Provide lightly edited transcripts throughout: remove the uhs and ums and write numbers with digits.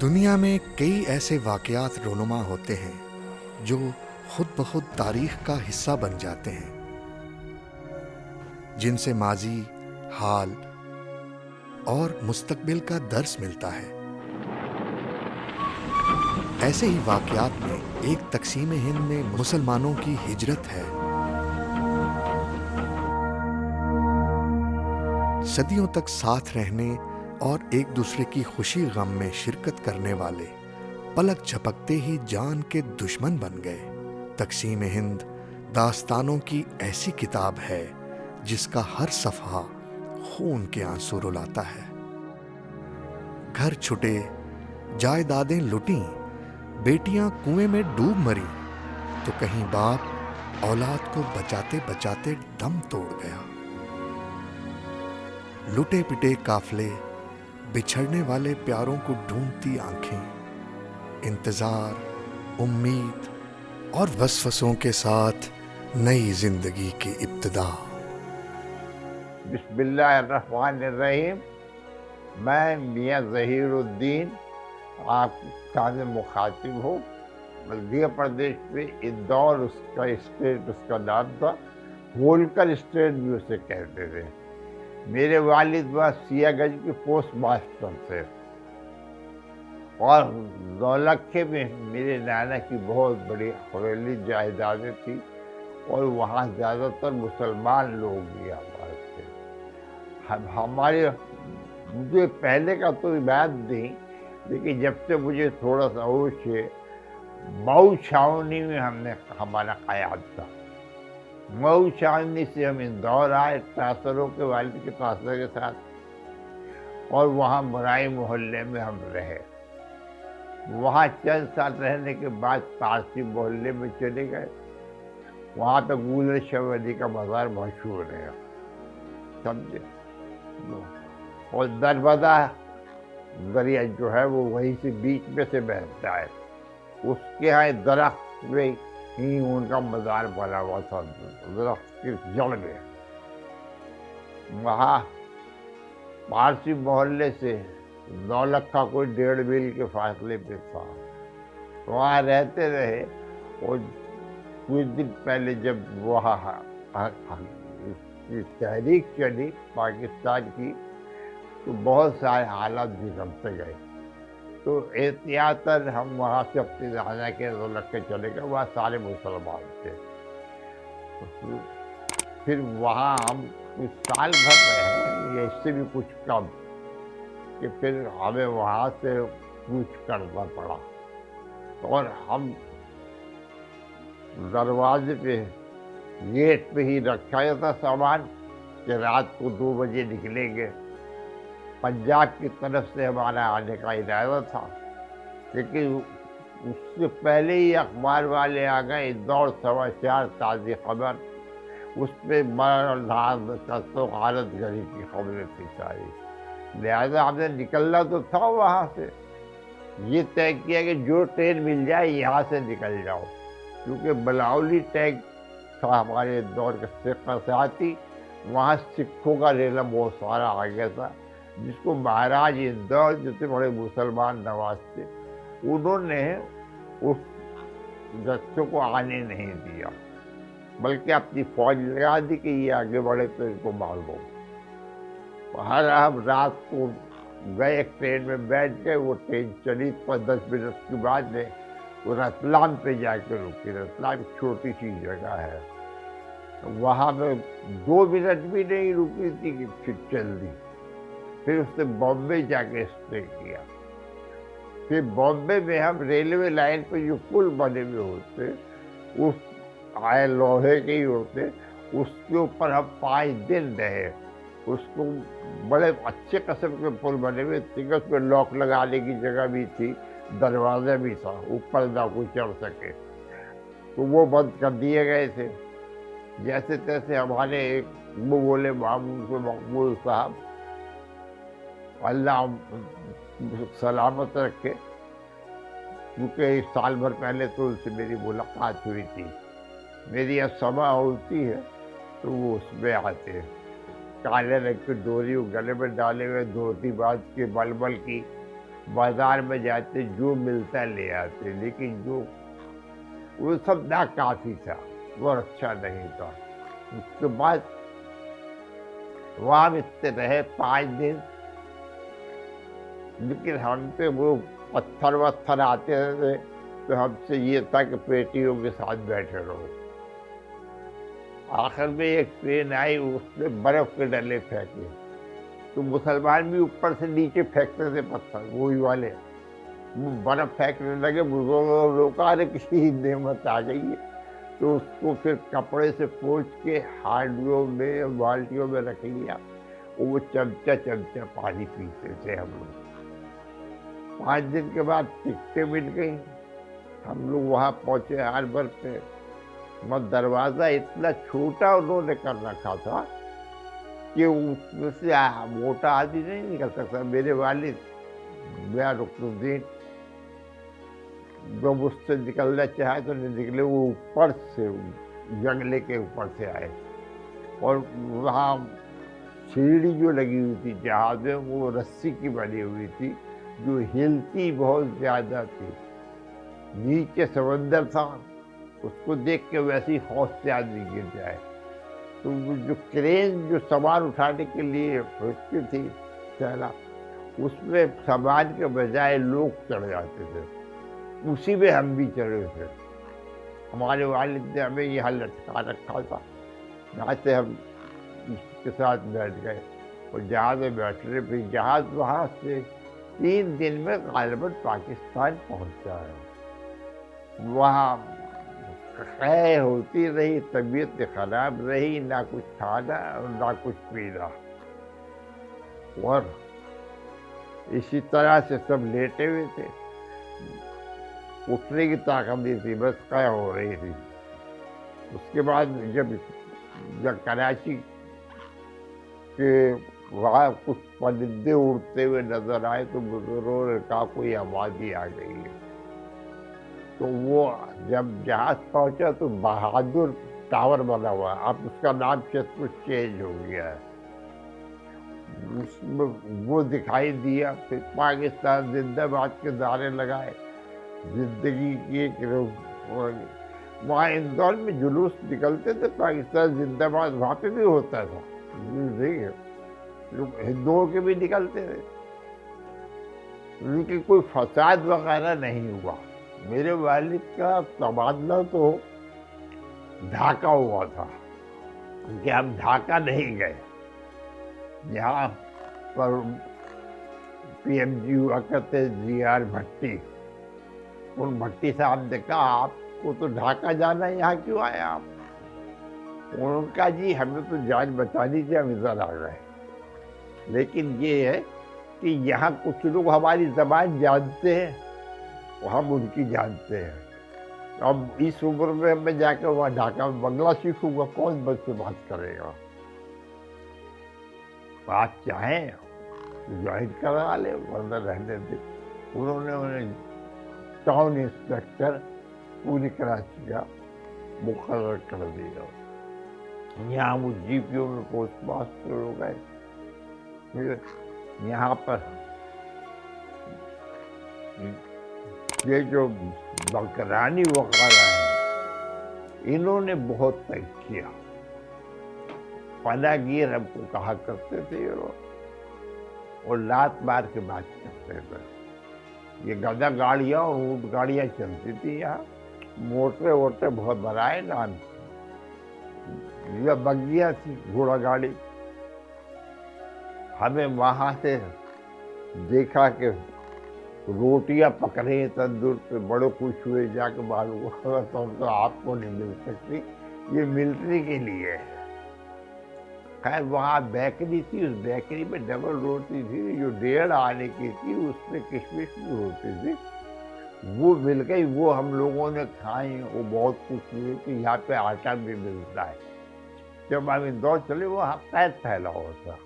دنیا میں کئی ایسے واقعات رونما ہوتے ہیں جو خود بخود تاریخ کا حصہ بن جاتے ہیں، جن سے ماضی، حال اور مستقبل کا درس ملتا ہے۔ ایسے ہی واقعات میں ایک تقسیم ہند میں مسلمانوں کی ہجرت ہے۔ صدیوں تک ساتھ رہنے اور ایک دوسرے کی خوشی غم میں شرکت کرنے والے پلک جھپکتے ہی جان کے دشمن بن گئے۔ تقسیم ہند داستانوں کی ایسی کتاب ہے جس کا ہر صفحہ خون کے آنسو رلاتا ہے۔ گھر چھٹے، جائیدادیں لٹیں، بیٹیاں کنویں میں ڈوب مری، تو کہیں باپ اولاد کو بچاتے بچاتے دم توڑ گیا۔ لٹے پٹے قافلے، بچھڑنے والے پیاروں کو ڈھونڈتی آنکھیں، انتظار، امید اور وسوسوں کے ساتھ نئی زندگی کی ابتدا۔ بسم اللہ الرحمن الرحیم۔ میں میاں ظہیر الدین آپ کا مخاطب ہوں۔ مدھیہ پردیش میں اندور اس کا اسٹیٹ، اس کا نام تھا، ہولکر اسٹیٹ بھی اسے کہتے تھے۔ میرے والد وہاں سیاہ گنج کے پوسٹ ماسٹر تھے، اور نولکھے میں میرے نانا کی بہت بڑی حویلی جائیدادیں تھیں، اور وہاں زیادہ تر مسلمان لوگ بھی ہمارے تھے۔ ہمارے مجھے پہلے کا تو یاد نہیں، لیکن جب سے مجھے تھوڑا سا ہوش ہے، مئو چھاونی میں ہمارا قیام تھا۔ مئو چھاونی سے ہم اندور آئے ٹاسروں کے والد کے ٹاسر کے ساتھ، اور وہاں برائی محلے میں ہم رہے۔ وہاں چند سال رہنے کے بعد پارسی محلے میں چلے گئے۔ وہاں پہ گولر شاہ ولی کا مزار مشہور ہے، سمجھے۔ اور نرمدا دریا جو ہے وہ وہیں سے بیچ میں سے بہتا ہے، اس کے یہاں درخت میں ہی ان کا مزار بنا ہوا تھا، درخت کی جڑ میں۔ وہاں پارسی محلے سے نولکھا کوئی 1.5 میل کے فاصلے پہ تھا، وہاں رہتے رہے۔ اور کچھ دن پہلے جب وہاں تحریک چلی پاکستان کی، تو بہت سارے حالات بگڑتے گئے، تو احتیاطاً ہم وہاں سے اپنی نانا کے نولکھے چلے گئے۔ وہاں سارے مسلمان تھے۔ پھر وہاں ہم کچھ سال بھر رہے، یا اس سے بھی کچھ کم، کہ پھر ہمیں وہاں سے کوچ کرنا پڑا، اور ہم دروازے پہ گیٹ پہ ہی رکھا تھا سامان کہ رات کو 2 بجے نکلیں گے۔ پنجاب کی طرف سے ہمارا آنے کا ارادہ تھا، لیکن اس سے پہلے ہی اخبار والے آ گئے، اندور سماچار تازی خبر، اس پہ حالت گری کی خبریں تھی ساری۔ لہذا ہم نے نکلنا تو تھا وہاں سے، یہ طے کیا کہ جو ٹرین مل جائے یہاں سے نکل جاؤ، کیونکہ بلاولی ٹینک تھا ہمارے دور کے سکھوں سے آتی، وہاں سکھوں کا ریلا بہت سارا آ گیا تھا، جس کو مہاراج اندور جو تھے بڑے مسلمان نواز تھے، انہوں نے اس جتھوں کو آنے نہیں دیا، بلکہ اپنی فوج لگا دی کہ یہ آگے بڑھے تو ان کو مار دو۔ ہر ہم رات کو گئے، ایک ٹرین میں بیٹھ گئے، وہ ٹرین چلی 10 منٹ کے بعد میں وہ رتلام پہ جا کے رکی۔ رتلام ایک چھوٹی سی جگہ ہے، وہاں میں 2 منٹ بھی نہیں رکی تھی کہ پھر چل دی۔ پھر اس نے بامبے جا کے اسٹے کیا۔ پھر بامبے میں ہم ریلوے لائن پہ جو پل بنے ہوئے ہوتے، اس آئے لوہے کے ہی ہوتے، اس کے اوپر ہم 5 دن رہے۔ اس کو بڑے اچھے قسم کے پل بنے ہوئے تھے، اس پہ لاک لگانے کی جگہ بھی تھی، دروازہ بھی تھا، اوپر نہ کوئی چڑھ سکے، تو وہ بند کر دیے گئے تھے۔ جیسے تیسے ہمارے ایک وہ بولے معمول سے مقبول صاحب، اللہ سلامت رکھے، کیونکہ 1 سال بھر پہلے تو ان سے میری ملاقات ہوئی تھی۔ میری اب سما ہوتی ہے تو وہ اس میں آتے ہیں، کالے رنگ کی ڈوری گلے میں ڈالے ہوئے، دھوتی باندھ کے ململ کی، بازار میں جاتے جو ملتا لے آتے، لیکن جو وہ سب ناکافی تھا، وہ اچھا نہیں تھا۔ اس کے بعد وہاں اتنے رہے 5 دن، لیکن ہم پہ وہ پتھر وتھر آتے تھے، تو ہم سے یہ تھا کہ پیٹیوں کے ساتھ بیٹھے رہو۔ آخر میں ایک ٹرین آئی، اس میں برف کے ڈلے پھینکے، تو مسلمان بھی اوپر سے نیچے پھینکتے تھے پتھر، وہی والے وہ برف پھینکنے لگے، بزرگوں روکا، ارے کسی نعمت آ گئی ہے، تو اس کو پھر کپڑے سے پوچھ کے ہانڈیوں میں بالٹیوں میں رکھ لیا، وہ چمچہ چمچہ پانی پیتے تھے ہم لوگ۔ 5 دن کے بعد ٹکٹیں مل گئی، ہم لوگ وہاں پہنچے ہاربر پہ، مگر دروازہ اتنا چھوٹا انہوں نے کر رکھا تھا کہ اس میں سے موٹا آدمی نہیں نکل سکتا۔ میرے والد میاں رکن الدین جب اس سے نکلنا چاہے تو نہیں نکلے، وہ اوپر سے جنگلے کے اوپر سے آئے، اور وہاں سیڑھی جو لگی ہوئی تھی جہاز میں، وہ رسی کی بنی ہوئی تھی جو ہلتی بہت زیادہ تھی، نیچے سمندر تھا، اس کو دیکھ کے ویسی خوف سے آدمی گر جائے۔ تو وہ جو کرین جو سامان اٹھانے کے لیے رکھی تھی پہلا، اس میں سامان کے بجائے لوگ چڑھ جاتے تھے، اسی میں ہم بھی چڑھے تھے۔ ہمارے والد نے ہمیں یہاں لٹکا رکھا تھا، یہاں سے ہم اس کے ساتھ بیٹھ گئے اور جہاز میں بیٹھ رہے، پھر جہاز وہاں سے 3 دن میں غالباً پاکستان پہنچا ہے۔ وہاں قے ہوتی رہی، طبیعت خراب رہی، نہ کچھ کھانا اور نہ کچھ پینا، اور اسی طرح سے سب لیٹے ہوئے تھے، اٹھنے کی طاقت نہیں تھی، بس قے ہو رہی تھی۔ اس کے بعد جب کراچی کے وہاں کچھ پرندے اڑتے ہوئے نظر آئے تو بزرگوں نے کہا کوئی آبادی آ گئی ہے۔ تو وہ جب جہاز پہنچا تو بہادر ٹاور بنا ہوا ہے، اب اس کا نام شاید کچھ چینج ہو گیا ہے، اس میں وہ دکھائی دیا۔ پھر پاکستان زندہ باد کے نعرے لگائے، زندگی کی ایک وہاں اندور میں جلوس نکلتے تھے پاکستان زندہ باد، وہاں پہ بھی ہوتا تھا، ہندوؤں کے بھی نکلتے تھے، لیکن کوئی فساد وغیرہ نہیں ہوا۔ میرے والد کا تبادلہ تو ڈھاکہ ہوا تھا، کہ ہم ڈھاکہ نہیں گئے، یہاں پر پی ایم جی ہوا کرتے جی آر بھٹی، ان بھٹی صاحب نے کہا آپ کو تو ڈھاکہ جانا ہے، یہاں کیوں آئے آپ؟ انہوں نے کہا جی ہمیں تو جان بچانی تھی، ہم ادھر آ گئے، لیکن یہ ہے کہ یہاں کچھ لوگ ہماری زبان جانتے ہیں، ہم ان کی جانتے ہیں۔ اب اس عمر میں میں جا کے وہاں ڈھاکہ میں بنگلہ سیکھوں گا، کون مجھ سے بات کرے گا؟ آپ چاہیں جوائن کرا لے، ورنہ رہنے دے۔ انہوں نے انہیں ٹاؤن انسپیکٹر پوری کراچی کا مقرر کر دیا، یہاں وہ جی پی او میں پوسٹ ماسٹر ہو گئے۔ پھر یہاں پر یہ جو بکرانی وغیرہ ہیں، انہوں نے بہت تنگ کیا، پناہ گیر ہم کو کہا کرتے تھے یہ لوگ، اور لات مار کے بات کرتے تھے۔ یہ گدا گاڑیاں اور اونٹ گاڑیاں چلتی تھی یہاں، موٹر ووٹر بہت برائے نام، یہ بگیاں تھی گھوڑا گاڑی۔ ہمیں وہاں سے دیکھا کہ روٹیاں پک رہی ہیں تندور پہ، بڑے خوش ہوئے، جا کے معلوم ہوا تو آپ کو نہیں مل سکتی، یہ ملٹری کے لیے ہے۔ خیر وہاں بیکری تھی، اس بیکری میں ڈبل روٹی تھی جو 1.5 آنے کی تھی، اس میں کشمش بھی ہوتی تھی، وہ مل گئی، وہ ہم لوگوں نے کھائی، وہ بہت خوش ہوئی کہ یہاں پہ آٹا بھی ملتا ہے۔ جب ہم اندور چلے وہاں قید پھیلا ہوا تھا،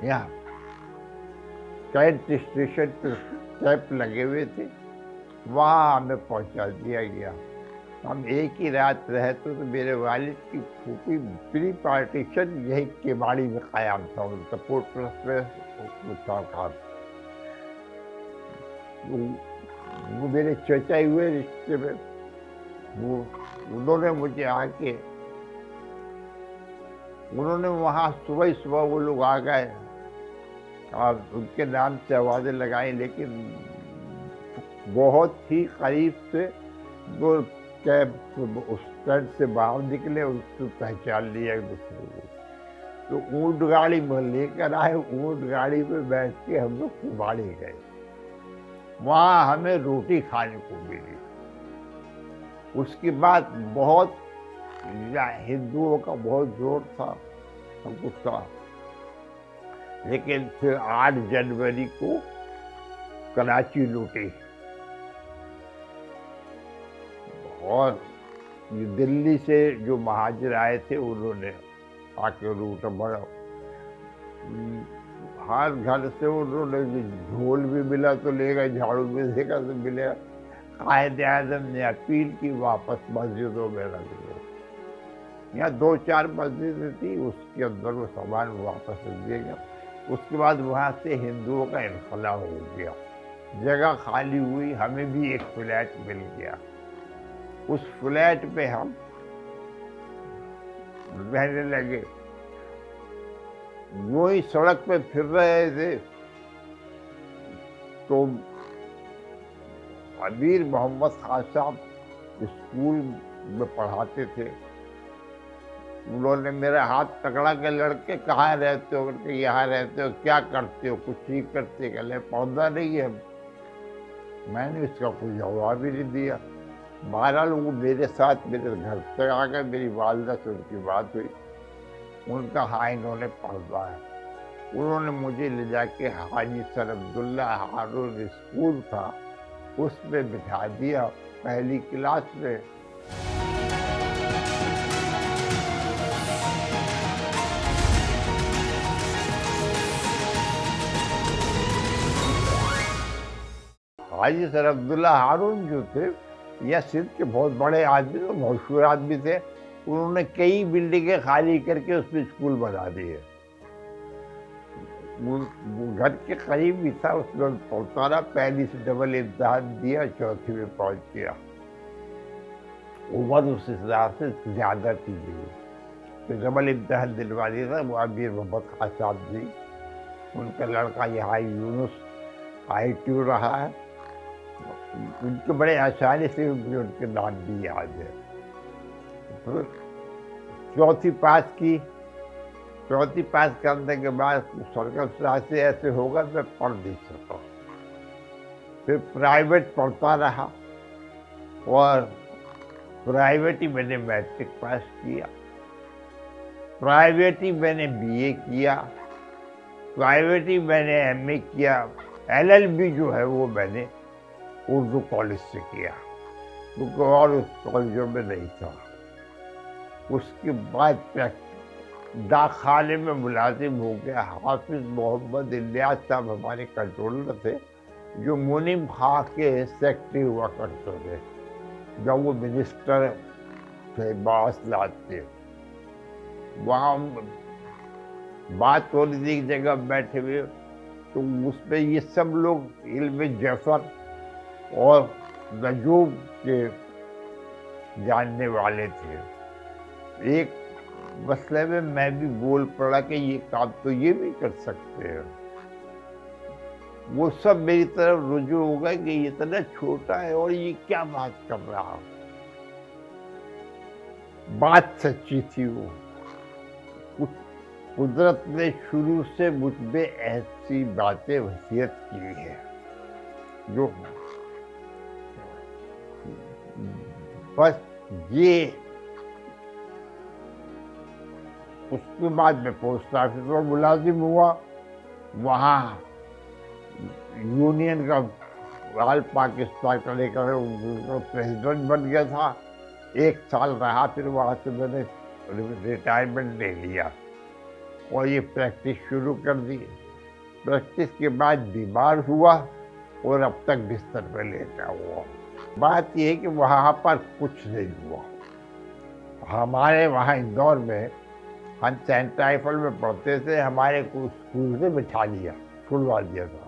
یہاں کینٹ اسٹیشن پہ کیمپ لگے ہوئے تھے، وہاں ہمیں پہنچا دیا گیا۔ ہم ایک ہی رات رہے تو میرے والد کی پھوپھی پری پارٹیشن یہی کیواڑی میں قیام تھا، ان کا پورٹ ٹرسٹ میں اس میں تھا کام۔ وہ میرے چچا ہوئے رشتے میں، وہ انہوں نے مجھے آ کے، انہوں نے وہاں صبح ہی صبح وہ لوگ آ گئے اور ان کے نام سے آوازیں لگائیں، لیکن بہت ہی قریب سے وہ کیب اس ٹرین سے باہر نکلے، اس کو پہچان لیا ایک دوسرے کو، تو اونٹ گاڑی میں لے کر آئے، اونٹ گاڑی میں بیٹھ کے ہم لوگ کباڑے گئے، وہاں ہمیں روٹی کھانے کو ملی۔ اس کے بعد بہت ہندوؤں کا بہت زور تھا، سب کچھ تھا، لیکن پھر 8 جنوری کو کراچی لوٹی اور دلی سے جو مہاجر آئے تھے انہوں نے آ کے لوٹا بڑا، ہر گھر سے انہوں نے جھول بھی ملا تو لے گئے، جھاڑو بھی دے گا تو ملے گا۔ قائد اعظم نے اپیل کی واپس مسجدوں میں رکھ دو، یہاں 2-4 مسجدیں تھی، اس کے اندر وہ سامان واپس رکھ دیا گیا۔ اس کے بعد وہاں سے ہندوؤں کا انخلا ہو گیا، جگہ خالی ہوئی، ہمیں بھی ایک فلیٹ مل گیا، اس فلیٹ پہ ہم رہنے لگے۔ وہی سڑک پہ پھر رہے تھے تو امیر محمد خان صاحب اسکول میں پڑھاتے تھے، انہوں نے میرا ہاتھ پکڑا کہ لڑکے کہاں رہتے ہو، کہ یہاں رہتے ہو، کیا کرتے ہو، کچھ نہیں کرتے، کہ پڑھنا نہیں ہے۔ میں نے اس کا کوئی جواب ہی نہیں دیا۔ بہرحال وہ میرے ساتھ میرے گھر تک آ گئے، میری والدہ سے ان کی بات ہوئی، ان کا ہاں انہوں نے پڑھا ہے، انہوں نے مجھے لے جا کے حاجی سر عبداللہ ہارون اسکول تھا اس میں بٹھا دیا، پہلی کلاس میں۔ حاجی سر عبداللہ ہارون جو تھے یہ سندھ کے بہت بڑے آدمی تھے، مشہور آدمی تھے، انہوں نے کئی بلڈنگیں خالی کر کے اس میں اسکول بنا دیے، گھر کے قریب ہی تھا، اس میں پڑھتا رہا، پہلی سے ڈبل امتحان دیا، چوتھی میں پہنچ گیا، عمر اس حساب سے زیادہ تھی، پھر ڈبل امتحان دلوا دیا تھا، وہ امیر محمد خان صاحب جی، ان کا لڑکا یہاں یونس ITU رہا ہے، ان کے بڑے آسانی سے مجھے ان کے نام بھی یاد ہے۔ پھر چوتھی پاس کی، چوتھی پاس کرنے کے بعد سرکمسٹانس سے ایسے ہوگا میں پڑھ نہیں سکا، پھر پرائیویٹ پڑھتا رہا، اور پرائیویٹ ہی میں نے میٹرک پاس کیا، پرائیویٹ ہی میں نے BA کیا، پرائیویٹ ہی میں نے MA کیا، LLB جو ہے وہ میں نے اردو کالج سے کیا، کیونکہ اور اس کالجوں میں نہیں تھا۔ اس کے بعد ڈاک خانے میں ملازم ہو گیا، حافظ محمد الیاس صاحب ہمارے کنٹرولر تھے، جو منیم خان کے سیکٹری ہوا کرتے تھے جب وہ منسٹر تھے باصلاحیت تھے۔ وہاں بات ہو رہی تھی ایک جگہ بیٹھے ہوئے، تو اس میں یہ سب لوگ علم جعفر اور نجوم کے جاننے والے تھے۔ ایک مسئلے میں میں بھی بول پڑا کہ یہ کام تو یہ بھی کر سکتے ہیں، وہ سب میری طرف رجوع ہو گئے کہ یہ اتنا چھوٹا ہے اور یہ کیا بات کر رہا۔ بات سچی تھی، وہ قدرت نے شروع سے مجھ میں ایسی باتیں وصیت کی ہے جو بس یہ۔ اس کے بعد میں پوسٹ آفس میں ملازم ہوا، وہاں یونین کا آل پاکستان کا لے کر پریزیڈنٹ بن گیا تھا، 1 سال رہا، پھر وہاں سے میں نے ریٹائرمنٹ لے لیا اور یہ پریکٹس شروع کر دی۔ پریکٹس کے بعد بیمار ہوا اور اب تک بستر پہ لیٹا ہوا۔ بات یہ ہے کہ وہاں پر کچھ نہیں ہوا۔ ہمارے وہاں اندور میں ہم سینٹ رائفل میں پڑھتے تھے، ہمارے کو اسکول سے بٹھا لیا، چھڑوا دیا تھا،